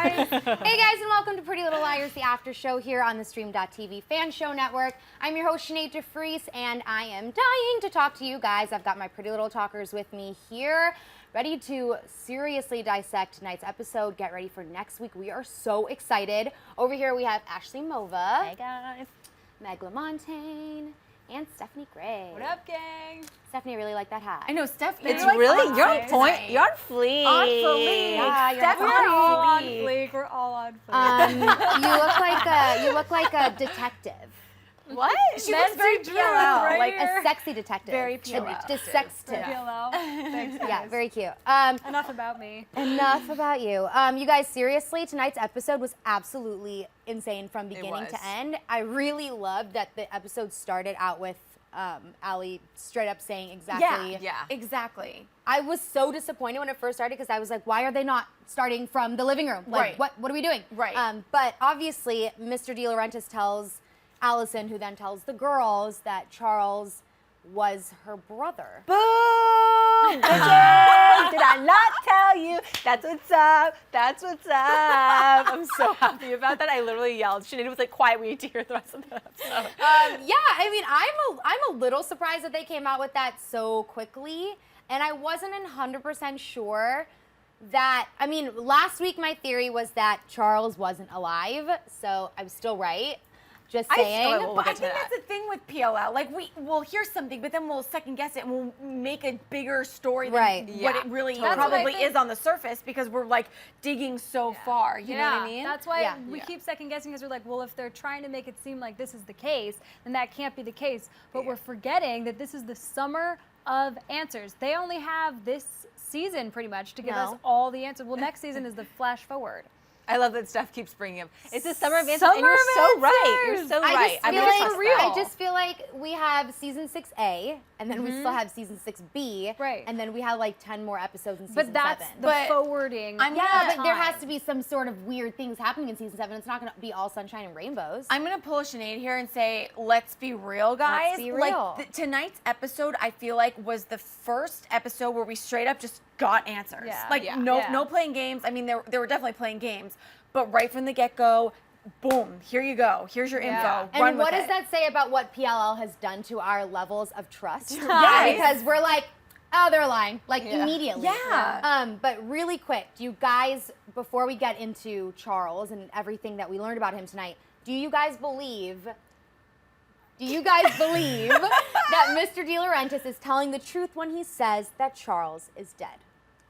Hey guys, and welcome to Pretty Little Liars, the after show here on the theStreamtv fan show network. I'm your host, Sinead de Vries, and I am dying to talk to you guys. I've got my Pretty Little Talkers with me here, ready to seriously dissect tonight's episode. Get ready for next week. We are so excited. Over here we have Ashley Mova. Hey guys. Meghan Lamontagne. And Stephanie Gray. What up, gang? Stephanie, I really like that hat. I know, Steph. It's like really, you're on on point. tonight. You're on fleek. On fleek. Yeah, you're Steph, on we're all on fleek. fleek. We're all on fleek. You look like a detective. What? She looks very PLL, Like right a here. sexy detective. Very PLL. Dissective. PLL. Thanks, guys. Yeah, very cute. Enough about me. Enough about you. You guys, seriously, tonight's episode was absolutely insane from beginning to end. I really loved that the episode started out with Ali straight up saying exactly. Yeah, exactly. I was so disappointed when it first started because I was like, why are they not starting from the living room? Like, Right. what are we doing? Right. But obviously, Mr. DiLaurentis tells Alison, who then tells the girls that Charles was her brother. Boom! Bitches! Did I not tell you? That's what's up. That's what's up. I'm so happy about that. I literally yelled. Sinead was like, quiet, we need to hear the rest of the episode. Yeah, I mean, I'm a little surprised that they came out with that so quickly, and I wasn't 100% sure that, I mean, last week my theory was that Charles wasn't alive, so I'm still right. Just saying. But I think that's the thing with PLL. Like, we'll hear something, but then we'll second guess it and we'll make a bigger story than what it really probably is on the surface because we're like digging so far. You know what I mean? That's why we keep second guessing because we're like, well, if they're trying to make it seem like this is the case, then that can't be the case. But we're forgetting that this is the summer of answers. They only have this season pretty much to give us all the answers. Well, next season is the flash forward. I love that Steph keeps bringing him. It's the summer of answers, and you're so right. You're so right. I just feel like we have season 6A, and then we still have season 6B, and then we have like 10 more episodes in season 7. But that's the forwarding. But there has to be some sort of weird things happening in season 7. It's not going to be all sunshine and rainbows. I'm going to pull a Sinead here and say, let's be real, guys. Let's be real. Like, tonight's episode, I feel like, was the first episode where we straight up just got answers. Yeah. Like, no playing games. I mean, they were definitely playing games. But right from the get-go, boom, here you go. Here's your info. And what does that say about what PLL has done to our levels of trust? Yes. Because we're like, oh, they're lying, like immediately. Yeah. But really quick, do you guys, before we get into Charles and everything that we learned about him tonight, do you guys believe that Mr. DiLaurentis is telling the truth when he says that Charles is dead?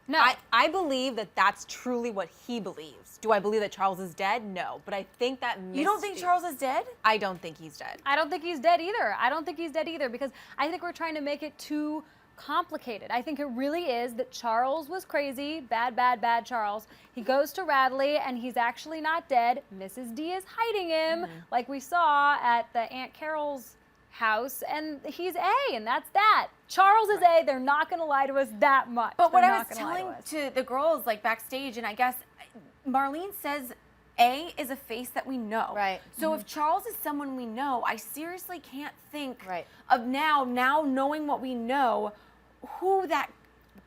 No. I believe that that's truly what he believes. Do I believe that Charles is dead? No. But I think that You don't think Charles is dead? I don't think he's dead. I don't think he's dead either. I don't think he's dead either because I think we're trying to make it too complicated. I think it really is that Charles was crazy, bad Charles. He goes to Radley and he's actually not dead. Mrs. D is hiding him like we saw at the Aunt Carol's house, and he's A, and that's that. Charles is A. They're not going to lie to us that much. But what I was telling to the girls, like backstage, and I guess Marlene says A is a face that we know. Right. So if Charles is someone we know, I seriously can't think of now knowing what we know, who that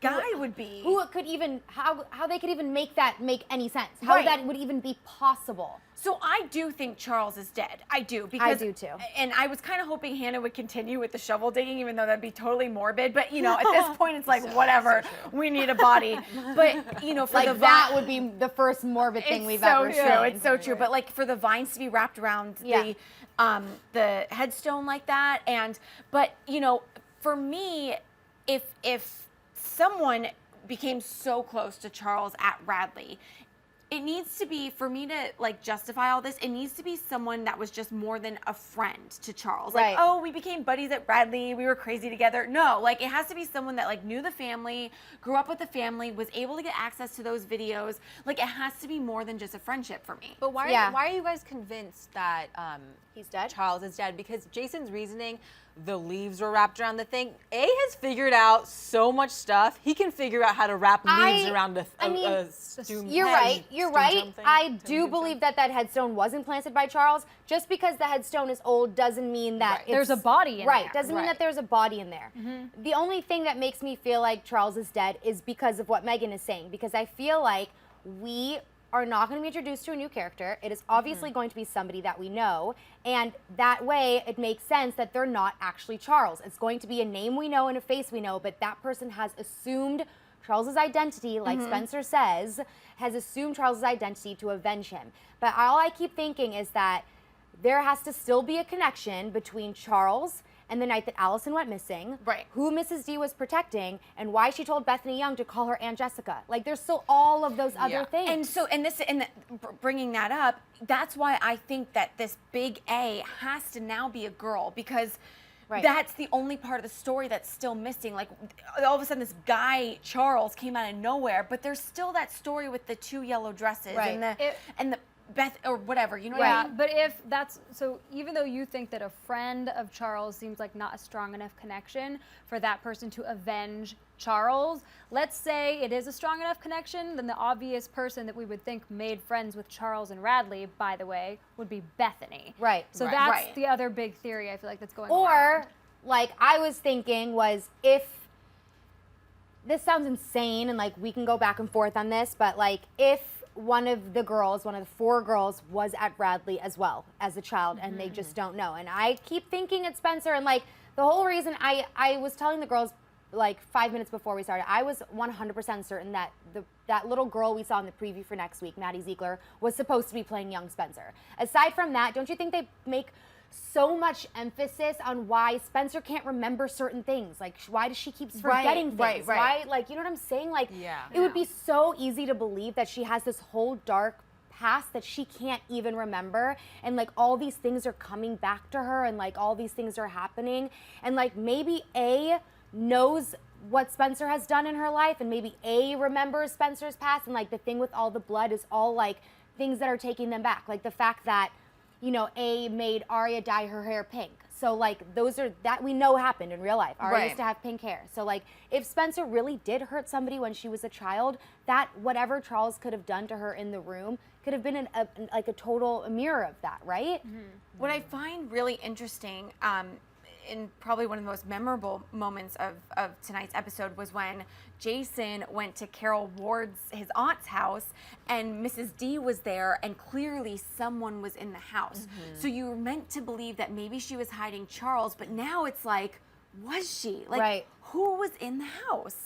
guy would be. Who could even, how they could even make that make any sense. How that would even be possible. So I do think Charles is dead. I do. Because, I do too. And I was kind of hoping Hanna would continue with the shovel digging, even though that'd be totally morbid. But, you know, at this point, it's like, whatever. We need a body. But, you know, for like that would be the first morbid thing we've ever seen. It's so true. But, like, for the vines to be wrapped around the headstone like that. But, you know, for me, if someone became so close to Charles at Radley, it needs to be, for me to like justify all this, it needs to be someone that was just more than a friend to Charles. Like, oh, we became buddies at Radley, we were crazy together. No, like it has to be someone that like knew the family, grew up with the family, was able to get access to those videos. Like it has to be more than just a friendship for me. But why are you guys convinced that he's dead? Charles is dead? Because Jason's reasoning, the leaves were wrapped around the thing. A has figured out so much stuff. He can figure out how to wrap leaves around a You're right. I do believe that headstone was implanted by Charles. Just because the headstone is old doesn't mean that there's a body in there. Doesn't mean that there's a body in there. The only thing that makes me feel like Charles is dead is because of what Meghan is saying. Because I feel like we are not going to be introduced to a new character. It is obviously going to be somebody that we know, and that way it makes sense that they're not actually Charles. It's going to be a name we know and a face we know, but that person has assumed Charles's identity, like Spencer says, has assumed Charles's identity to avenge him. But all I keep thinking is that there has to still be a connection between Charles and the night that Allison went missing, who Mrs. D was protecting, and why she told Bethany Young to call her Aunt Jessica. Like, there's still all of those other things. And bringing that up, that's why I think that this big A has to now be a girl, because that's the only part of the story that's still missing. Like, all of a sudden, this guy, Charles, came out of nowhere, but there's still that story with the 2 yellow dresses and the Beth or whatever, you know what I mean? But if that's, so even though you think that a friend of Charles seems like not a strong enough connection for that person to avenge Charles, let's say it is a strong enough connection, then the obvious person that we would think made friends with Charles and Radley, by the way, would be Bethany. So that's the other big theory I feel like that's going on. Or, like I was thinking was, if, this sounds insane and like we can go back and forth on this, but like if one of the 4 girls was at Radley as well as a child and they just don't know. And I keep thinking it's Spencer, and like the whole reason I was telling the girls like 5 minutes before we started, I was 100% certain that that little girl we saw in the preview for next week, Maddie Ziegler, was supposed to be playing young Spencer. Aside from that, don't you think they make so much emphasis on why Spencer can't remember certain things? Like, why does she keep forgetting things? Why, like, you know what I'm saying? Like, it would be so easy to believe that she has this whole dark past that she can't even remember, and like all these things are coming back to her, and like all these things are happening, and like maybe A knows what Spencer has done in her life, and maybe A remembers Spencer's past, and like the thing with all the blood is all like things that are taking them back, like the fact that, you know, A made Aria dye her hair pink. So like those are, that we know happened in real life. Aria used to have pink hair. So like if Spencer really did hurt somebody when she was a child, that whatever Charles could have done to her in the room could have been like a total mirror of that, right? What I find really interesting, in probably one of the most memorable moments of tonight's episode, was when Jason went to Carol Ward's, his aunt's house, and Mrs. D was there, and clearly someone was in the house. So you were meant to believe that maybe she was hiding Charles, but now it's like, was she? Like, who was in the house?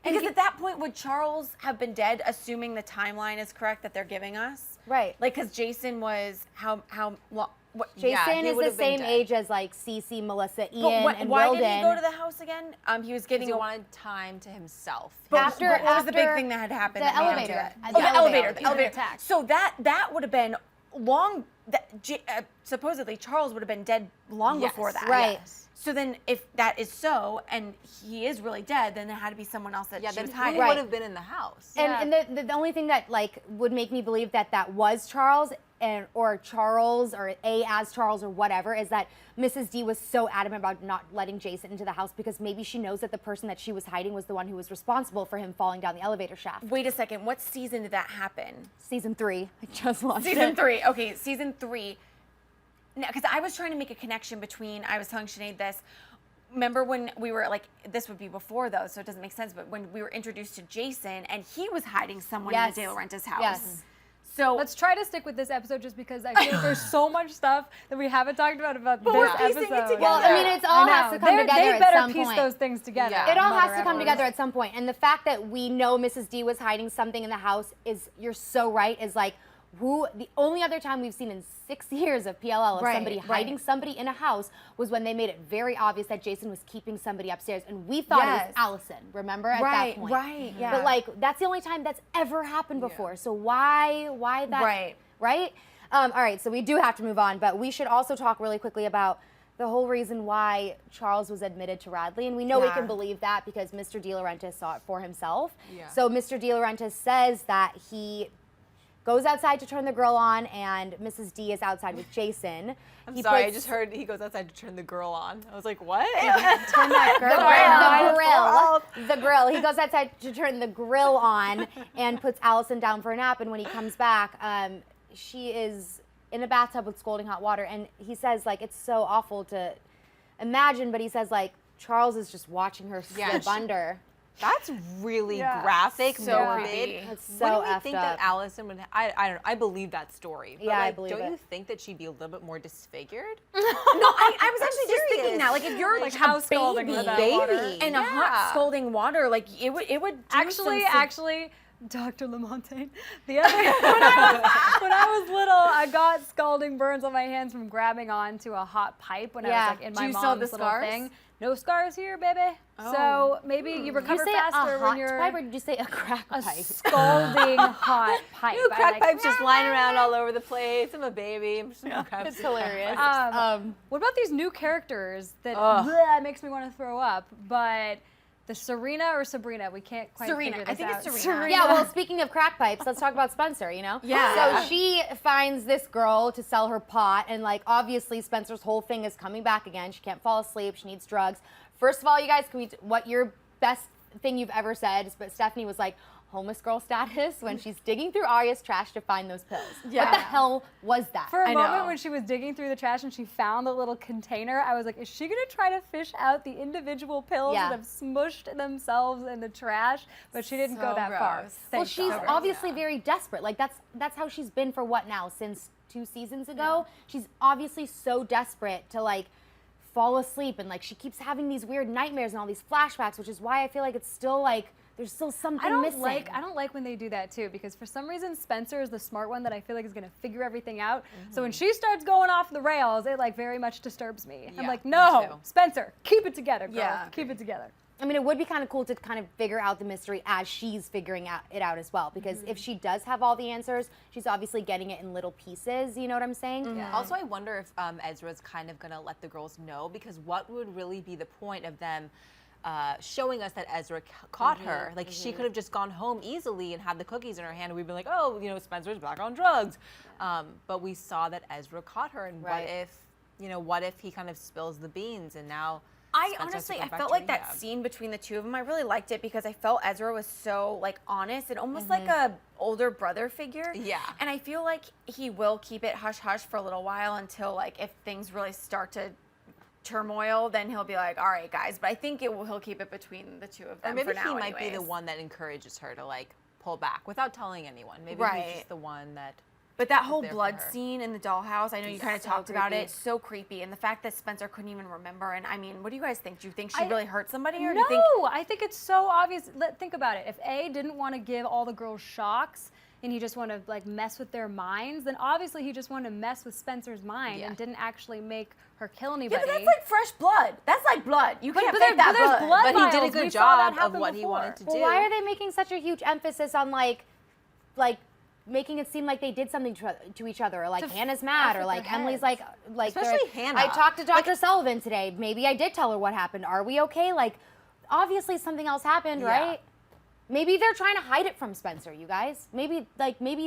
Because at that point, would Charles have been dead, assuming the timeline is correct that they're giving us? Like, because Jason was how long? Jason is the same age as like Cece, Melissa, Ian, and why Wilden. did he go to the house again? He was getting. He wanted time to himself. What was the big thing that had happened? The elevator. The elevator. So that would have been long. Supposedly Charles would have been dead long before that. So then, if that is so, and he is really dead, then there had to be someone else that she was hiding. Who would have been in the house? And the only thing that like would make me believe that that was Charles, or Charles, or A as Charles, or whatever, is that Mrs. D was so adamant about not letting Jason into the house because maybe she knows that the person that she was hiding was the one who was responsible for him falling down the elevator shaft. Wait a second. What season did that happen? Season 3. I just watched Season 3. Okay, season 3. Now, because I was trying to make a connection between, I was telling Sinead this, remember when we were like, this would be before though, so it doesn't make sense, but when we were introduced to Jason and he was hiding someone in the DeLaurentis house. So let's try to stick with this episode just because I feel like there's so much stuff that we haven't talked about this episode. Well, I mean, it's all has to come together They better at some piece point. those things together. It all has to come together at some point. And the fact that we know Mrs. D was hiding something in the house is, you're so right, is like, the only other time we've seen in 6 years of PLL of somebody hiding somebody in a house was when they made it very obvious that Jason was keeping somebody upstairs, and we thought it was Allison, remember, at that point. But like, that's the only time that's ever happened before. So why that? Right? All right, so we do have to move on, but we should also talk really quickly about the whole reason why Charles was admitted to Radley, and we know we can believe that because Mr. DiLaurentis saw it for himself. So Mr. DiLaurentis says that he goes outside to turn the grill on, and Mrs. D is outside with Jason. I'm sorry, I just heard he goes outside to turn the grill on. I was like, what? Turn that grill. The grill. He goes outside to turn the grill on and puts Allison down for a nap, and when he comes back, she is in a bathtub with scalding hot water, and he says, like, it's so awful to imagine, but he says, like, Charles is just watching her slip under. That's really Yeah. graphic, So morbid. creepy. That's so Wouldn't we effed think up. that Allison would? I don't know. I believe that story. But Yeah, I like, believe don't it. you think that she'd be a little bit more disfigured? No, I was actually just thinking serious. that. Like, if you're Like, a how scalding baby was that water? in a hot scalding water, like it would do Actually, Dr. Lamontagne, the other when I was little, I got scalding burns on my hands from grabbing onto a hot pipe when I Yeah. was like in Do my you still have mom's the little scars? thing. No scars here, baby. So maybe you Did you recover say faster a when hot you're pipe or did you say a crack a pipe? scalding hot pipe. You know, I crack like- pipes just lying around all over the place. I'm a baby. I'm just crack It's hilarious. What about these new characters that makes me want to throw up? But the Serena or Sabrina, we can't quite Serena. figure this I think out. it's Serena. Yeah, well, speaking of crack pipes, let's talk about Spencer, you know? Yeah. So she finds this girl to sell her pot, and like obviously Spencer's whole thing is coming back again. She can't fall asleep, she needs drugs. First of all, you guys, what your best thing you've ever said, but Stephanie was like, homeless girl status when she's digging through Aria's trash to find those pills. What the Yeah. hell was that? For a I moment know. when she was digging through the trash and she found the little container, I was like, is she gonna try to fish out the individual pills Yeah. that have smushed themselves in the trash? But she didn't go So that far. gross. Well, Thank she's God. obviously very desperate. Like that's how she's been for what now? Since 2 seasons ago? She's obviously so desperate to like fall asleep, and like she keeps having these weird nightmares and all these flashbacks, which is why I feel like it's still like there's still something missing. I don't like when they do that too, because for some reason Spencer is the smart one that I feel like is gonna figure everything out. So when she starts going off the rails, it like very much disturbs me. I'm Yeah, like, me no, too. Spencer, keep it together, girl. Yeah. Keep it together. I mean, it would be kind of cool to kind of figure out the mystery as she's figuring it out as well. Because if she does have all the answers, she's obviously getting it in little pieces. You know what I'm saying? Also, I wonder if Ezra's kind of gonna let the girls know, because what would really be the point of them showing us that Ezra caught her? Like she could have just gone home easily and had the cookies in her hand, and we'd been like, oh, you know, Spencer's back on drugs. But we saw that Ezra caught her, and Right. what if he kind of spills the beans and now? I Spencer has to honestly, go I back felt to like that rehab. scene between the two of them, I really liked it because I felt Ezra was so like honest and almost like a older brother figure. Yeah. And I feel like he will keep it hush hush for a little while until like if things really start to turmoil, then he'll be like, all right, guys. But I think he'll keep it between the two of them Or maybe for now he might be the anyways. one that encourages her to like pull back without telling anyone. Maybe Right. he's just the one that. But that whole there for blood her. scene in the dollhouse, I know you kind of So talked about creepy. it, so creepy. And the fact that Spencer couldn't even remember. And I mean, what do you guys think? Do you think she I- really hurt somebody? Or do No, you think I think it's so obvious. Think about it. If A didn't want to give all the girls shocks and he just wanted to like mess with their minds, then obviously he just wanted to mess with Spencer's mind Yeah. and didn't actually make her kill Yeah, anybody. but that's like fresh blood. That's like blood. You can't but fake that there's blood. blood But he did a vials. good We saw that job of happen what he before. wanted to do. Well, why are they making such a huge emphasis on like making it seem like they did something to each other, or like Hannah's mad, or with like their Emily's heads. like Especially they're- Hannah. I talked to Dr. Sullivan today. Maybe I did tell her what happened. Are we okay? Like, obviously something else happened, Yeah. right? Maybe they're trying to hide it from Spencer, you guys. Maybe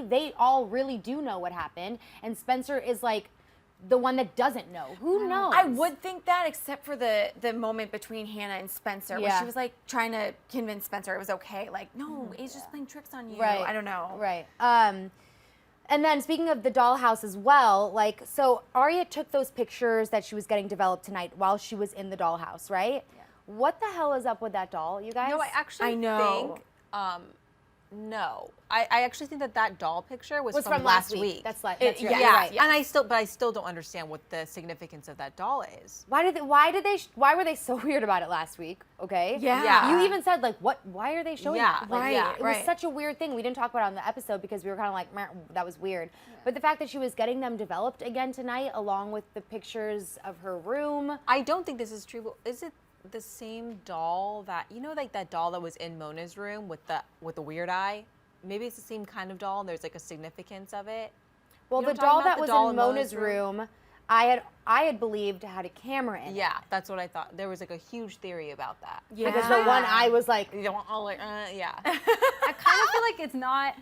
they all really do know what happened, and Spencer is like the one that doesn't know. Who knows? I would think that, except for the moment between Hannah and Spencer, where Yeah. she was like trying to convince Spencer it was okay. Like, no, he's just playing tricks on you. Right. I don't know. Right. And then speaking of the dollhouse as well, like, so Aria took those pictures that she was getting developed tonight while she was in the dollhouse, right? Yeah. What the hell is up with that doll, you guys? No, I actually I know. think no. I actually think that doll picture was from last week. That's right. yeah, You're yeah, right. and I still don't understand what the significance of that doll is. Why were they so weird about it last week? Okay. Yeah. Yeah. You even said like, why are they showing Yeah, that? like, Like, yeah, It was right. such a weird thing. We didn't talk about it on the episode because we were kind of like, "Meh, that was weird. But the fact that she was getting them developed again tonight, along with the pictures of her room. I don't think this is true. Is it the same doll that like that doll that was in Mona's room with the weird eye? Maybe it's the same kind of doll. And there's like a significance of it. Well, You know the what I'm doll talking that about? was The doll in in Mona's Mona's room? room, I had believed had a camera in it. Yeah, that's what I thought. There was like a huge theory about that. Yeah. Because the one I was like, Yeah. I kind of feel like it's not.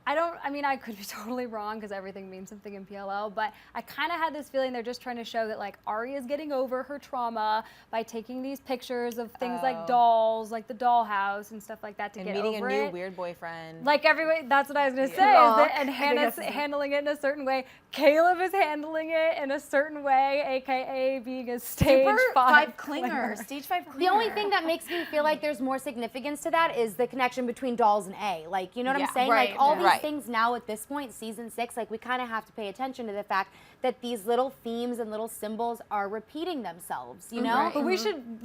I could be totally wrong because everything means something in PLL, but I kind of had this feeling they're just trying to show that like Aria's getting over her trauma by taking these pictures of things like dolls, like the Dollhouse and stuff like that to and get meeting over a new it. weird boyfriend. Like everybody, that's what I was gonna say. Is that, and Hannah's handling it in a certain way. Caleb is handling it in a certain way, AKA being a stage five clinger. Stage 5 clinger. The only thing that makes me feel like there's more significance to that is the connection between dolls and A. Like, you know what I'm saying? Right, like all yeah. these things now at this point, season 6, like we kind of have to pay attention to the fact that these little themes and little symbols are repeating themselves, you know? But we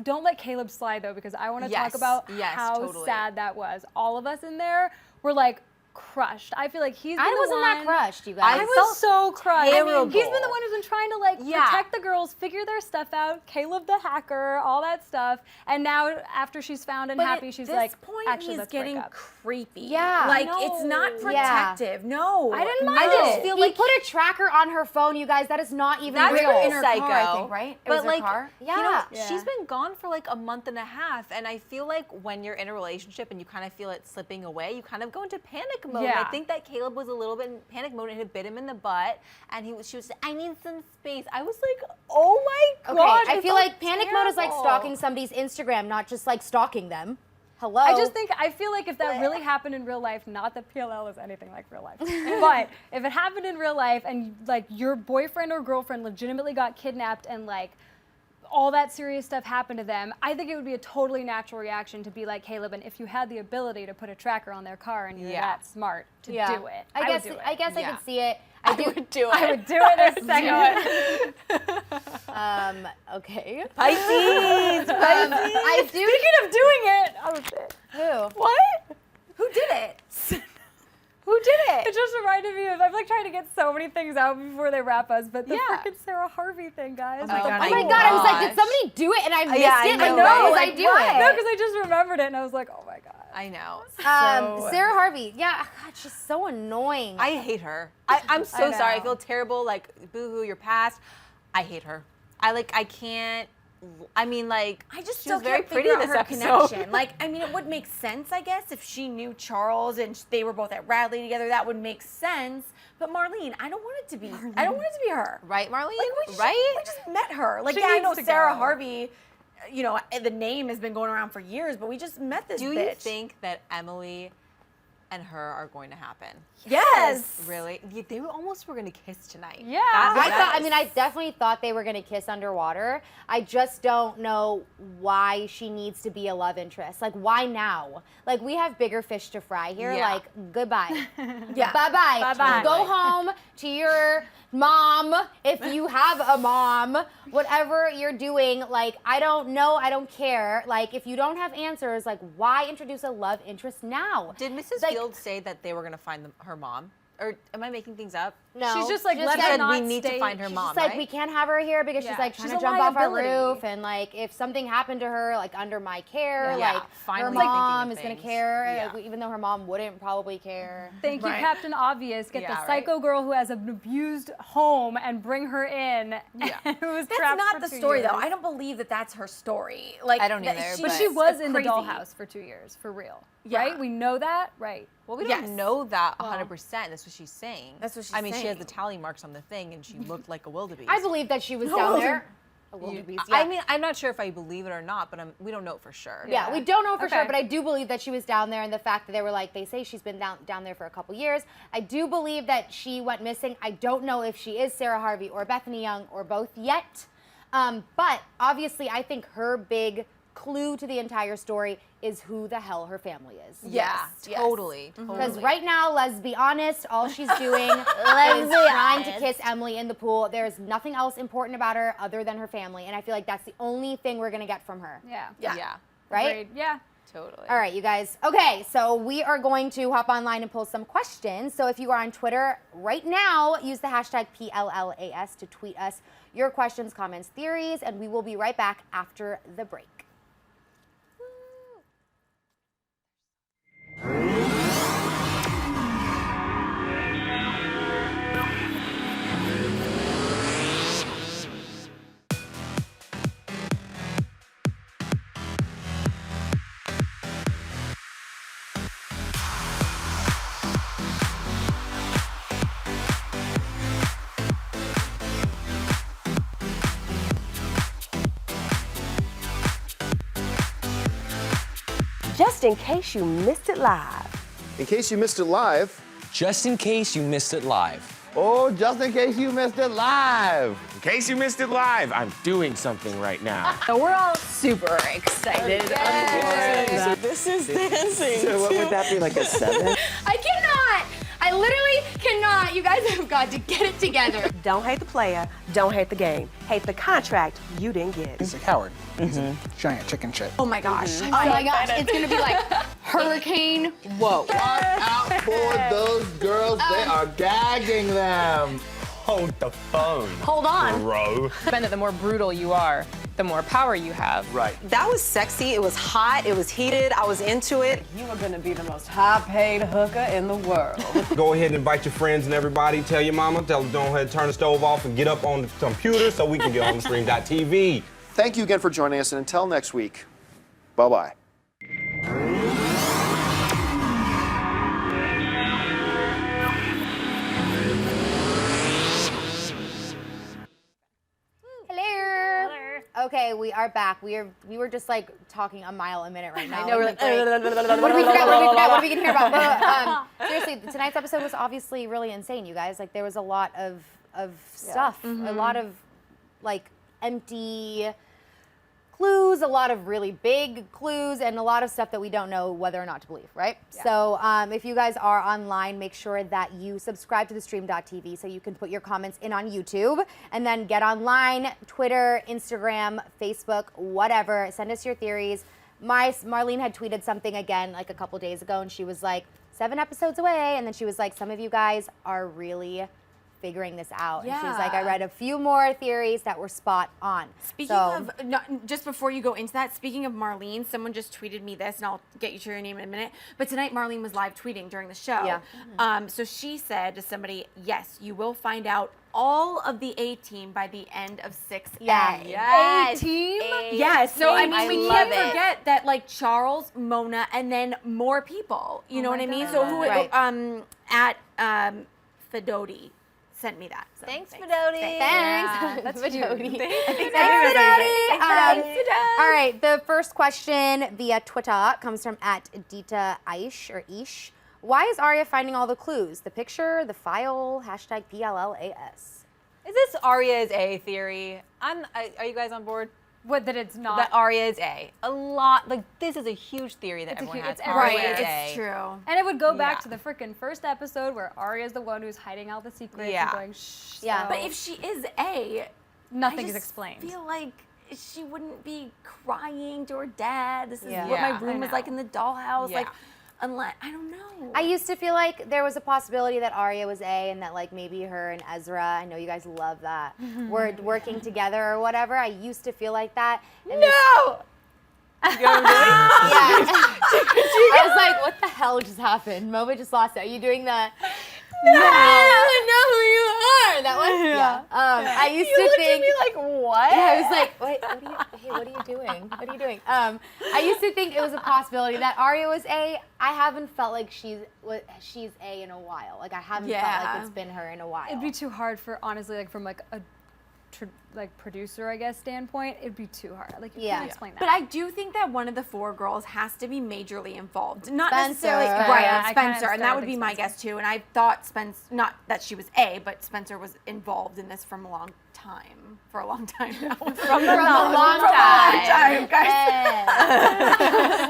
don't let Caleb slide though, because I want to talk about how sad that was. All of us in there were like crushed. I feel like he's been I wasn't that crushed, you guys. I was so crushed. I mean, terrible. he's been the one who's been trying to like protect the girls, figure their stuff out, Caleb the hacker, all that stuff. And now after she's found and happy, she's like, actually, let's break up. Creepy. Yeah. Like, it's not protective. No. I didn't mind I just it. feel He like put a tracker on her phone, you guys. That is not even That's real. very in her psycho. car, I think, right? It was But her like, car? Yeah. she's been gone for like a month and a half, and I feel like when you're in a relationship and you kind of feel it slipping away, you kind of go into panic mode. Yeah. And I think that Caleb was a little bit in panic mode and it had bit him in the butt, and she was, I need some space. I was like, oh my Okay, gosh. I feel like panic mode is like stalking somebody's Instagram, not just like stalking them. Hello. I feel like if that really happened in real life, not that PLL is anything like real life, but if it happened in real life and like your boyfriend or girlfriend legitimately got kidnapped and like all that serious stuff happened to them, I think it would be a totally natural reaction to be like Caleb, and if you had the ability to put a tracker on their car and you're that smart to do it, I guess I could see it. I would do it. I would do it in a second. Okay. Pisces. I do. Speaking of doing it, oh shit. Who? What? Who did it? Who did it? It just reminded me of, I'm like trying to get so many things out before they wrap us, but the freaking Sara Harvey thing, guys. Oh my God, Oh my God! I was like, did somebody do it? And I missed it. I know, Why was right? I do No, it? because I just remembered it and I was like, oh my God. I know. Sarah Harvey. Yeah, God, she's so annoying. I hate her. I'm so sorry. I know. feel terrible. Like, boo-hoo, you're past. I hate her. I can't. I mean, like, I just she still was very can't pretty figure this out her episode. connection. Like, I mean, it would make sense, I guess, if she knew Charles and they were both at Radley together. That would make sense. But Marlene, I don't want it to be. I don't want it to be her. Right, Marlene? Like, right? We just met her. Like, She yeah, I know needs to Sara go. Harvey. You know, the name has been going around for years, but we just met this Do bitch. you think that Emily and her are going to happen? Yes. Really? They almost were going to kiss tonight. Yeah. I definitely thought they were going to kiss underwater. I just don't know why she needs to be a love interest. Like, why now? Like, we have bigger fish to fry here. Yeah. Like, goodbye. Yeah. Bye-bye. Bye-bye. Go home to your mom, if you have a mom, whatever you're doing. Like, I don't know. I don't care. Like, if you don't have answers, like, why introduce a love interest now? Did Mrs. Like- Fields say that they were going to find her mom? Or am I making things up? No. She's just like, let said her not we need to stay. find her mom, She's like, right? we can't have her here because she's Yeah. like trying She's to a jump off our liability. roof, and like if something happened to her, like under my care, Yeah, like her finally mom thinking is of gonna things. care, Yeah. like, even though her mom wouldn't probably care. Thank you, Right. Captain Obvious. Get Yeah, the right. psycho girl who has an abused home and bring her in. Yeah. Who was That's trapped not for the 2 story, years. though. I don't believe that that's her story. Like, I don't that either, But But she was in the crazy. Dollhouse for 2 years, for real. Yeah. Right? We know that? Right. Well, we Yes. don't know that 100%. That's what she's saying. That's what she's I mean, she has saying. the tally marks on the thing, and she looked like a wildebeest. I believe that she was down there. A wildebeest, I mean, I'm not sure if I believe it or not, but we don't know for sure. Yeah, we don't know for Okay. sure, but I do believe that she was down there, and the fact that they were like, they say she's been down there for a couple years. I do believe that she went missing. I don't know if she is Sara Harvey or Bethany Young or both yet, but obviously I think her big clue to the entire story is who the hell her family is. Yeah, Yes. totally. Because right now, let's be honest, all she's doing is trying to kiss Emily in the pool. There's nothing else important about her other than her family, and I feel like that's the only thing we're gonna get from her. Yeah. Yeah, Right? Agreed. Yeah. totally. All right, you guys. Okay, so we are going to hop online and pull some questions. So if you are on Twitter right now, use the hashtag PLLAS to tweet us your questions, comments, theories, and we will be right back after the break. just in case you missed it live. In case you missed it live. Just in case you missed it live. Oh, just in case you missed it live. In case you missed it live, I'm doing something right now. So we're all super excited. So this is dancing. So what would that be, like a 7? I cannot. I literally cannot. You guys have got to get it together. Don't hate the player, don't hate the game. Hate the contract you didn't get. He's a coward. He's a giant chicken shit. Oh my gosh. Oh my gosh, it's gonna be like hurricane. Whoa. Watch out for those girls. They are gagging them. Hold the phone. Hold on. Bro. The more brutal you are, the more power you have. Right. That was sexy, it was hot, it was heated, I was into it. You are gonna be the most high-paid hooker in the world. Go ahead and invite your friends and everybody. Tell your mama, tell them don't ahead, turn the stove off and get up on the computer so we can get on the theStream.tv. Thank you again for joining us, and until next week, bye-bye. Hello. Okay, we are back. We were just like talking a mile a minute right now. I know, we're like, what do we forget? What do we can hear about? But, seriously, tonight's episode was obviously really insane, you guys. Like, there was a lot of stuff, a lot of like empty clues, a lot of really big clues, and a lot of stuff that we don't know whether or not to believe, right? Yeah. So if you guys are online, make sure that you subscribe to theStream.tv so you can put your comments in on YouTube, and then get online, Twitter, Instagram, Facebook, whatever. Send us your theories. Marlene had tweeted something again like a couple days ago, and she was like, 7 episodes away, and then she was like, some of you guys are really figuring this out. Yeah. And she was like, I read a few more theories that were spot on. Speaking of, just before you go into that, speaking of Marlene, someone just tweeted me this, and I'll get you to your name in a minute. But tonight, Marlene was live tweeting during the show. Yeah. So she said to somebody, yes, you will find out all of the A-team by the end of 6A. Yeah. Yes. A-team? Yes. So, I mean, we can't forget that, like, Charles, Mona, and then more people. You know what I mean? So who, at Fedoti sent me that. So Thanks, Fedoti. Thanks. Yeah, that's Fedoti. Thanks, All right, the first question via Twitter comes from @Dita Aish or Ish. Why is Aria finding all the clues? The picture, the file, hashtag PLLAS. Is this Aria's A theory? Are you guys on board? What, that it's not? That Aria is A. A lot, like, this is a huge theory that everyone has. It's everywhere. It's true. And it would go back to the freaking first episode where Aria's the one who's hiding all the secrets and going, shh. Yeah. But if she is A, nothing is explained. I feel like she wouldn't be crying to her dad. This is what Yeah, my room was like in the dollhouse. Yeah. Like, unless, I don't know. I used to feel like there was a possibility that Aria was A and that like maybe her and Ezra, I know you guys love that, were working together or whatever. I used to feel like that. And No! I was like, what the hell just happened? Mova just lost it. Are you doing the no, I know who you are. That one? Yeah. I used to think. You looked at me like, what? Yeah, I was like, wait, what are you doing? What are you doing? I used to think it was a possibility that Aria was A. I haven't felt like she's A in a while. Like I haven't felt like it's been her in a while. It'd be too hard for, honestly, like from like a producer, I guess, standpoint, it'd be too hard. Like, you can't explain that. But I do think that one of the 4 girls has to be majorly involved. Not Spencer. necessarily, Yeah, Spencer, and that would be my guess too. And I thought not that she was A, but Spencer was involved in this from a long time. For a long time now. from a long time, guys.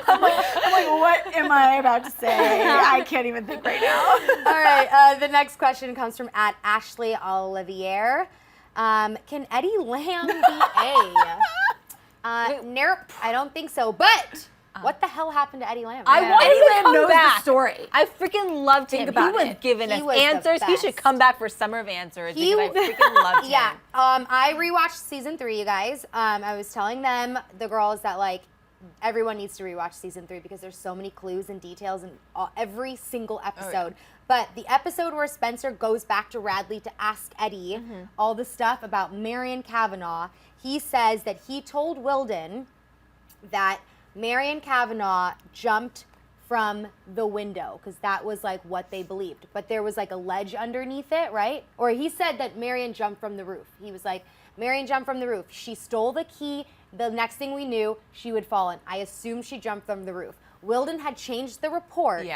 I'm like, what am I about to say? I can't even think right now. All right, the next question comes from @Ashley Olivier. Can Eddie Lamb be A? Nope, I don't think so. But what the hell happened to Eddie Lamb? I want Eddie him to Lamb come knows back. the story. I freaking loved him. about He was it. giving He us was the answers. He should best. come back for Summer of Answers because I freaking loved him. Yeah, I rewatched season 3, you guys. I was telling them, the girls, that like everyone needs to rewatch season 3 because there's so many clues and details in every single episode. But the episode where Spencer goes back to Radley to ask Eddie all the stuff about Marion Kavanaugh, he says that he told Wilden that Marion Kavanaugh jumped from the window because that was like what they believed. But there was like a ledge underneath it, right? Or he said that Marion jumped from the roof. He was like, Marion jumped from the roof. She stole the key. The next thing we knew, she would fall in. I assume she jumped from the roof. Wilden had changed the report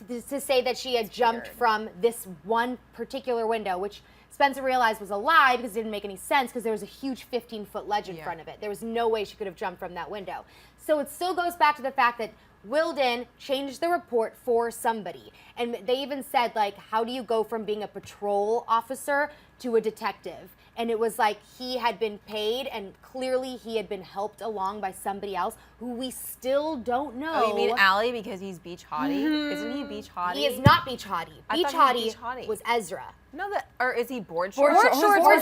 to say that she had jumped from this one particular window, which Spencer realized was a lie because it didn't make any sense because there was a huge 15-foot ledge in front of it. There was no way she could have jumped from that window. So it still goes back to the fact that Wilden changed the report for somebody. And they even said, like, how do you go from being a patrol officer to a detective? And it was like he had been paid and clearly he had been helped along by somebody else who we still don't know. Oh, you mean Allie because he's beach hottie? Isn't he beach hottie? He is not beach hottie. Beach hottie was Ezra. No, or is he board shorts? Board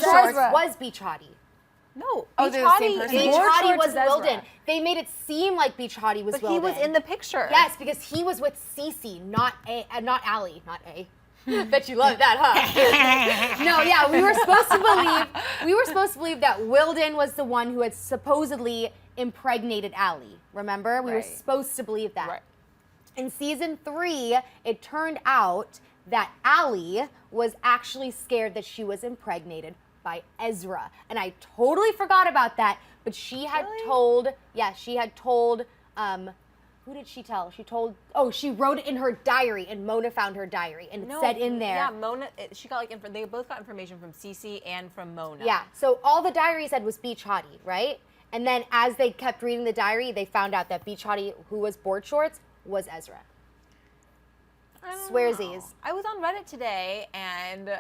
shorts was beach hottie. No, Beach Hottie. Beach Hottie was Wilden. They made it seem like Beach Hottie was Wilden. He was in the picture. Yes, because he was with Cece, not Allie, not A. Bet you love that, huh? No, yeah, we were supposed to believe that Wilden was the one who had supposedly impregnated Allie. Remember? We were supposed to believe that. Right. In season 3, it turned out that Allie was actually scared that she was impregnated by Ezra. And I totally forgot about that, but she had told, who did she tell? She wrote it in her diary, and Mona found her diary, and it said in there. Yeah, Mona, she got they both got information from Cece and from Mona. Yeah, so all the diary said was Beach Hottie, right? And then as they kept reading the diary, they found out that Beach Hottie, who was board shorts, was Ezra. Swearsies. I was on Reddit today, and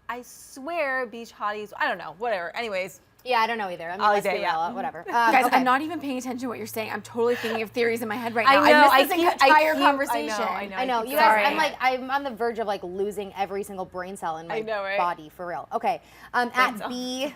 I swear Beach Hotties, I don't know, whatever. Anyways. Yeah, I don't know either. I mean, let's be real, whatever. Guys, okay. I'm not even paying attention to what you're saying. I'm totally thinking of theories in my head right now. I know. I missed this entire conversation. I know. You guys, I'm on the verge of like losing every single brain cell in my body, for real. Okay. At B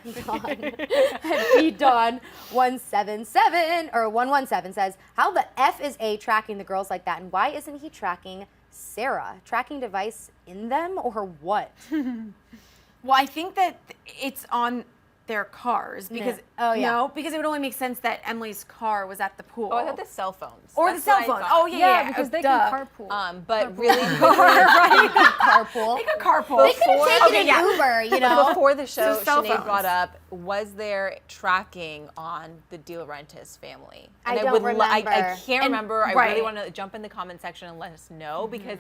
Dawn 177 or 117 says, how the F is A tracking the girls like that, and why isn't he tracking Sara? Tracking device in them or what? Well, I think that it's on their cars because because it would only make sense that Emily's car was at the pool. Oh, I thought the cell phones. Or the cell phone. Oh yeah, because they can carpool. But really, carpool. They could carpool. They could have taken an Uber, you know. Before the show, Sinead brought up, was there tracking on the DiLaurentis family? And I don't remember. I can't remember. I really want to jump in the comment section and let us know because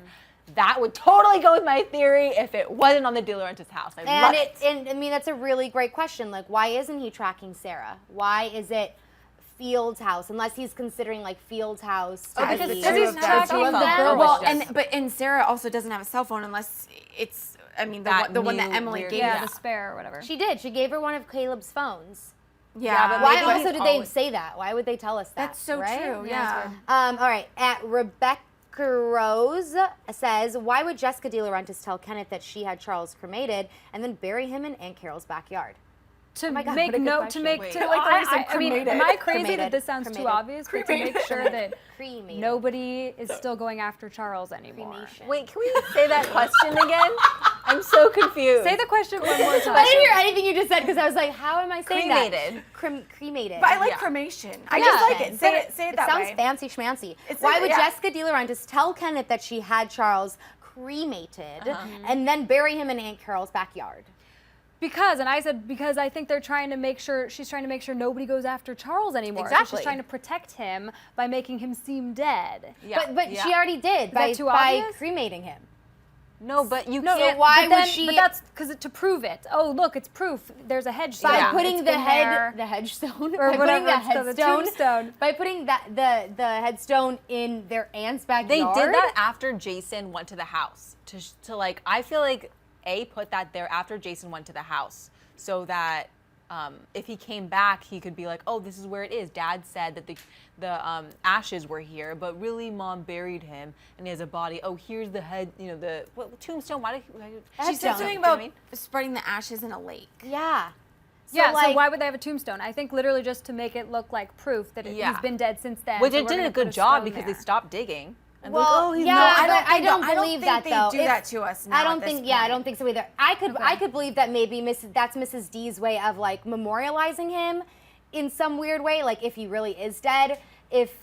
that would totally go with my theory if it wasn't on the DiLaurentis house. And I mean, that's a really great question. Like, why isn't he tracking Sara? Why is it Field's house? Unless he's considering like Field's house. Because he's tracking them. And Sara also doesn't have a cell phone unless it's the one that Emily gave. Yeah, the spare or whatever. She did. She gave her one of Caleb's phones. Yeah, but why also did they say that? Why would they tell us that? That's so true. Yeah. All right. At Rebecca Rose says, why would Jessica DiLaurentis tell Kenneth that she had Charles cremated and then bury him in Aunt Carol's backyard? Am I crazy that this sounds too obvious, but to make sure that nobody is still going after Charles anymore. Wait, can we say that question again? I'm so confused. Say the question one more time. I didn't hear anything you just said because I was like, how am I saying that? Cremated. But I like cremation. I just like it. Say it that way. It sounds fancy schmancy. Why would Jessica DiLaurentis tell Kenneth that she had Charles cremated and then bury him in Aunt Carol's backyard? Because I think she's trying to make sure nobody goes after Charles anymore. Exactly. So she's trying to protect him by making him seem dead. Yeah. But she already did by cremating him. No, but you can't. So why would she? But that's because to prove it. Oh, look, it's proof. There's a headstone. By putting the headstone, or whatever, the tombstone. By putting the headstone in their aunt's backyard. They did that after Jason went to the house. To like, I feel like A put that there after Jason went to the house, so that if he came back, he could be like, oh, this is where it is. Dad said that the ashes were here, but really Mom buried him and he has a body. Oh, here's the head, the tombstone. Why did she said something about spreading the ashes in a lake? Yeah. So why would they have a tombstone? I think literally just to make it look like proof that he's been dead since then. Which it did a good job because they stopped digging. And I don't believe that though. They do that to us now. I don't think so either. I could believe that maybe that's Mrs. D's way of like memorializing him in some weird way. Like if he really is dead, if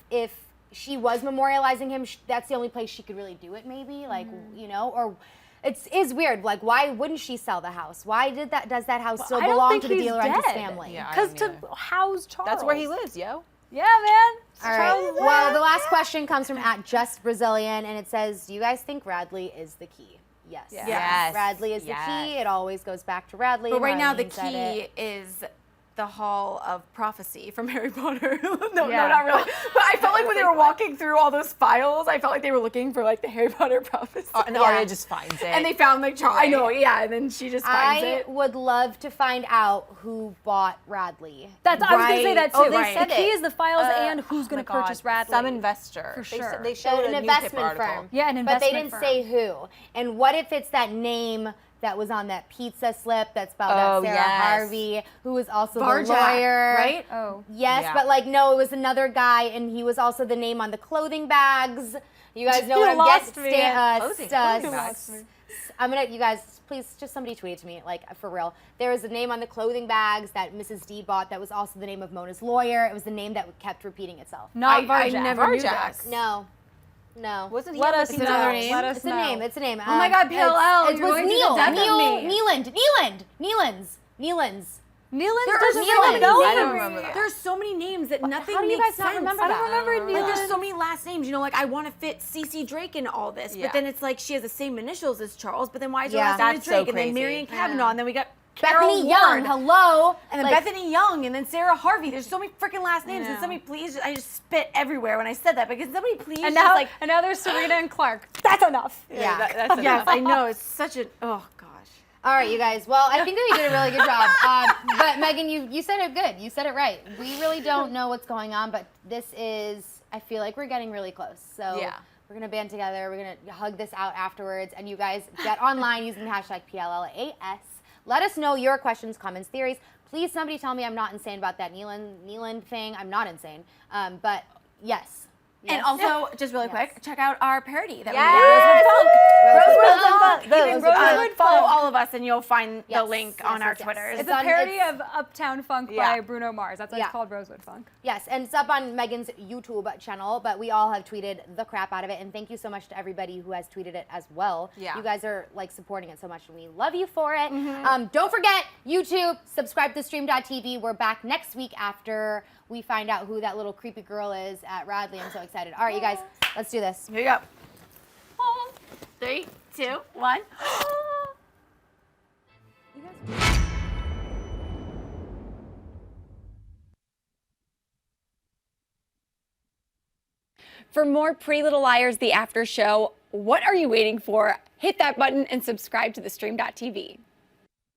she was memorializing him, that's the only place she could really do it. Maybe like or. It is weird. Like, why wouldn't she sell the house? Why does that house still belong to the DiLaurentis family? Because to house Charles. That's where he lives, yo. Yeah, man. All right. Well, the last question comes from @JustBrazilian, and it says, "Do you guys think Radley is the key?" Yes. Yes. Radley is the key. It always goes back to Radley. But right now the Marlene said key it. is the Hall of Prophecy from Harry Potter. no, not really. But I felt like when they were walking through all those files, I felt like they were looking for like the Harry Potter prophecy. And Aria just finds it. And they found like Charles. I know, yeah. And then she just finds I it. would love to find out who bought Radley. I was going to say that too. Oh, they said the key it. is the files and who's going to purchase Radley. Some investor. For sure. They showed An a investment newspaper article. firm. Yeah, an But they investment didn't firm. say who. And what if it's that name that was on that pizza slip that spelled out Sara Harvey, who was also the lawyer. Right? Oh. Yes, Yeah. but like, no, it was another guy, and he was also the name on the clothing bags. You guys know You what I'm lost getting. me. Clothing bags. I'm gonna, you guys, please, just somebody tweet it to me, like, for real. There was a name on the clothing bags that Mrs. D bought that was also the name of Mona's lawyer. It was the name that kept repeating itself. Not I Varjak. never knew Varjak. this. No. Wasn't he Let on us the know. another name? Let us It's a know. name. It's a name. Oh my God, PLL, It you're was going to the Neil. death of me. Neal's. Nealon's There are so doesn't many even know I don't me. remember that. There's so many names that nothing How do you makes guys not sense. remember I that? don't remember Like, Nealon. there's so many last names, you know, like I want to fit CeCe Drake in all this, Yeah. but then it's like she has the same initials as Charles, but then why is her Yeah. last name That's Drake? so And then crazy. Marion Kavanaugh, and then we got Carol Bethany Young. Ward. Hello. And then Like, Bethany Young, and then Sara Harvey. There's so many freaking last names. And somebody please, I just spit everywhere when I said that. Because somebody please And just now, like, and now there's Serena and Clark. That's enough. Yeah. That's yes, I know. It's such a, oh gosh. All right, you guys. Well, I think that we did a really good job. But Megan, you said it good. You said it right. We really don't know what's going on, but this is, I feel like we're getting really close. So Yeah. we're going to band together. We're going to hug this out afterwards. And you guys get online using the hashtag PLLAS. Let us know your questions, comments, theories. Please, somebody tell me I'm not insane about that Nealon thing. I'm not insane. But yes. And also, just really quick, check out our parody that Yes! we did. Rosewood Funk. Rosewood You Funk. can follow all of us, and you'll find the Yes, link yes, on our yes, yes. Twitters. It's a parody of Uptown Funk Yeah. by Bruno Mars. That's why Yeah. it's called Rosewood Funk. Yes, and it's up on Megan's YouTube channel, but we all have tweeted the crap out of it. And thank you so much to everybody who has tweeted it as well. Yeah. You guys are like supporting it so much, and we love you for it. Don't forget, YouTube, subscribe to theStream.tv. We're back next week after we find out who that little creepy girl is at Radley. I'm so excited. All right, you guys, let's do this. Here you go. 3, 2, 1. For more Pretty Little Liars, the after show, what are you waiting for? Hit that button and subscribe to theStream.tv.